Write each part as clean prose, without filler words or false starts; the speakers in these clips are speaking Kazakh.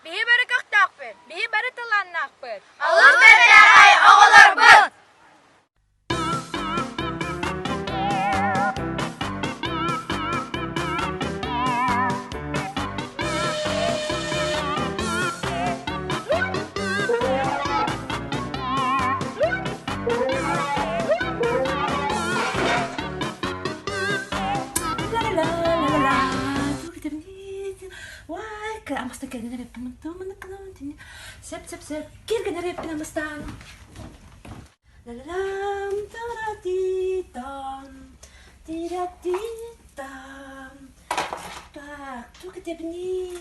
Bihi bari kaktakpır, bihi bari tılanlakpır. Allah berreğay oğular bıt. Amasta kelgene reppimen tuomen kanantin. Sep kelgene reppimen amasta. La la lam taratitam. Tiratitam. Tak, tuke tebni.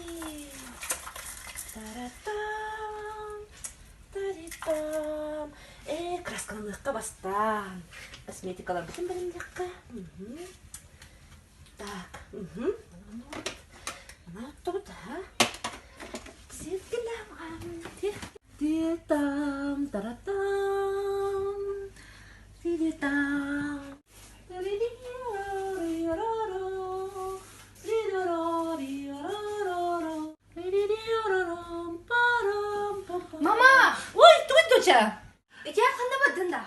Taratam. Taritam. Красканлыкка бастан. Косметикалар бүтүн белем жакка. Так. Мына тут, ha? Titam, taratam, titam, Mama! Ой, тут доча. Ece kanda badın da.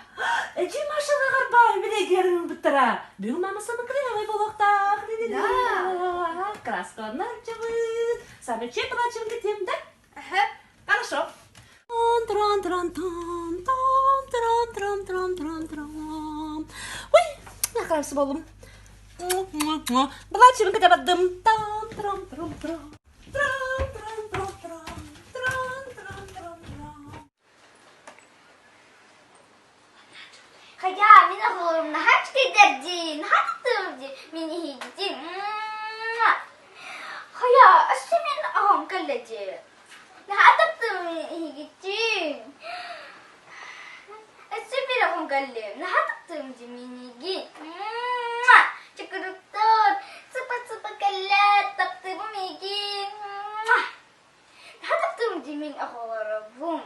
Эчи машина гарбай билегерин бутыра. Бүгүн мамасының кырыгы болоктак. Красканар чабыт. Сабече плачем кетем, да? Хорошо. Ой, ne kadar sıvı oğlum. Плачем кете бадым. Kaya, mina oğlum nahaç giderdi. Nahaç giderdi. Mini higdi. Kaya, aşımın aham kaleci. Nahaç higdi. Aşımın aham kalem. Nahaç giderdi mini higdi. Çukuruktur. Sıpa kalat. Taptı bu migi. Nahaç giderdi mini aham.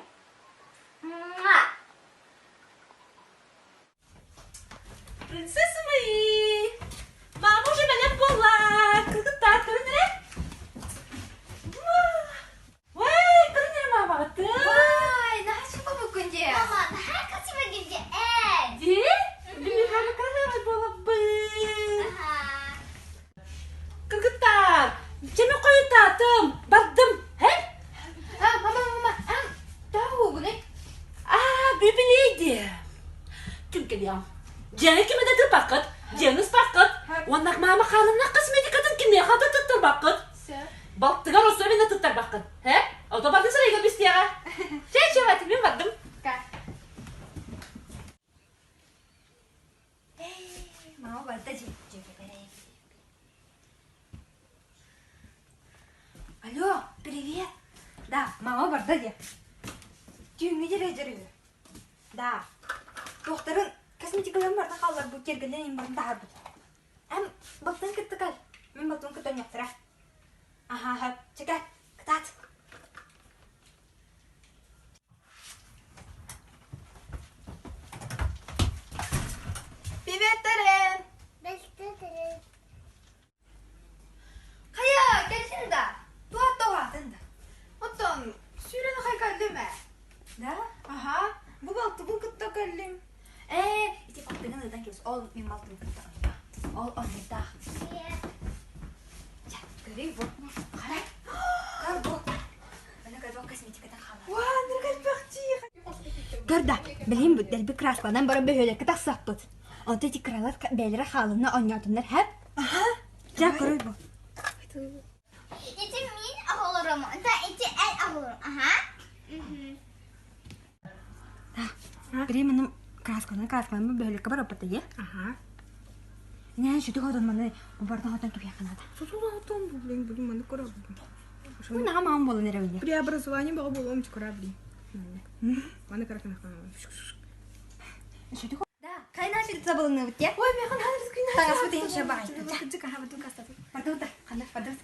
Принцессы мои! Мама уже меня пола! Так, көрінер? Ой, көрінер мама, ты? Ой, наша папа күнде. Мама, наша касыма күнде. Де? Білмей ғаны красивый болып бы. Кыргыттар, жеме қойытатым, бардым, хе? Мама, тағы күні. Бөбілейді. Түнке deyam. Жаңа кемеде тұр бақыт, жаңыз бақыт. Оннақ мама қалымна косметикатын кеме қады тұттыр бақыт. Балтығар осы мені тұттыр бақыт. Ауто бардың сырайға бестияға. Жай, мен бардым. Мама барды жеге берейін. Алло, привет. Да, мама барды де. Түйіңе жүрі. Да, доқтарын косметикаларын барда қалар бұл кергілден ең барын тағар бұл. Балтын күтті қал. Мен балтын күттен яқтыра. Чекай, күтат. Привет, Тарен. Қая, келсін да. Туат-туатын да. Оттан, сүйрені қай кәлдіме? Да? Бұл балтығын күтті кәлдім. İşte baktığın neden kes? Ol benim altımı kırdı. Ol neden? Ya göreyim bu. Kara. Kar bu. Bana kadar kosmetikadan kalan. Vaa ne kadar bakçı. Görda. Bileyim bu delbi kraslardan bara böyle kadar sapıt. Onda tikralar belirle halını oynatınlar hep. Ya göreyim bu. İçi min aholurum. Da içi el aholurum. Bileyim benim красканы бөлек бар апата я. Не, что ты ходишь маны, бубардан ходишь тут я канада. Сутулатом, блин, маны корабли. Ну, на маму было не равне. Преобразование было было корабли. Маны каракана. Что ты ходишь? Да, кайна ши забыл на вот я. Ой, меня хана раскинь. Так, смотри, еще бай. Ты кара вот каста. Пардон, хана, пардон.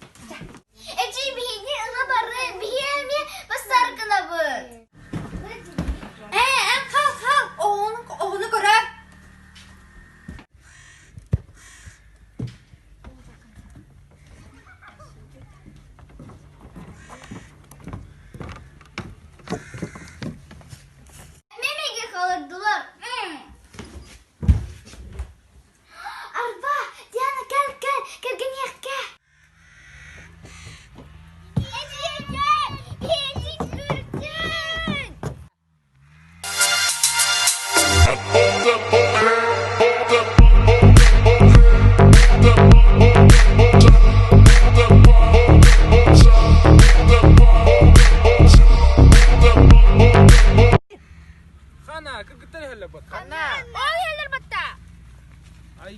Эти биги на бары, биги постаркана бы. Хал, onu görer. Memege kalırdılar. Arba, Diana gel. Gel yakka. Kana, kagutay halabot. Ana. Ol heller batta. Ay,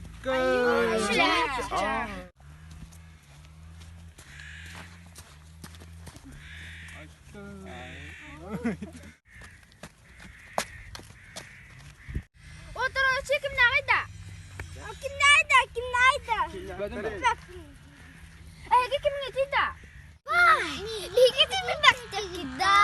Otur o çekim nerede? Kim nerede? Ay, kim nerede? Vay, ligeti mi baktı ki da?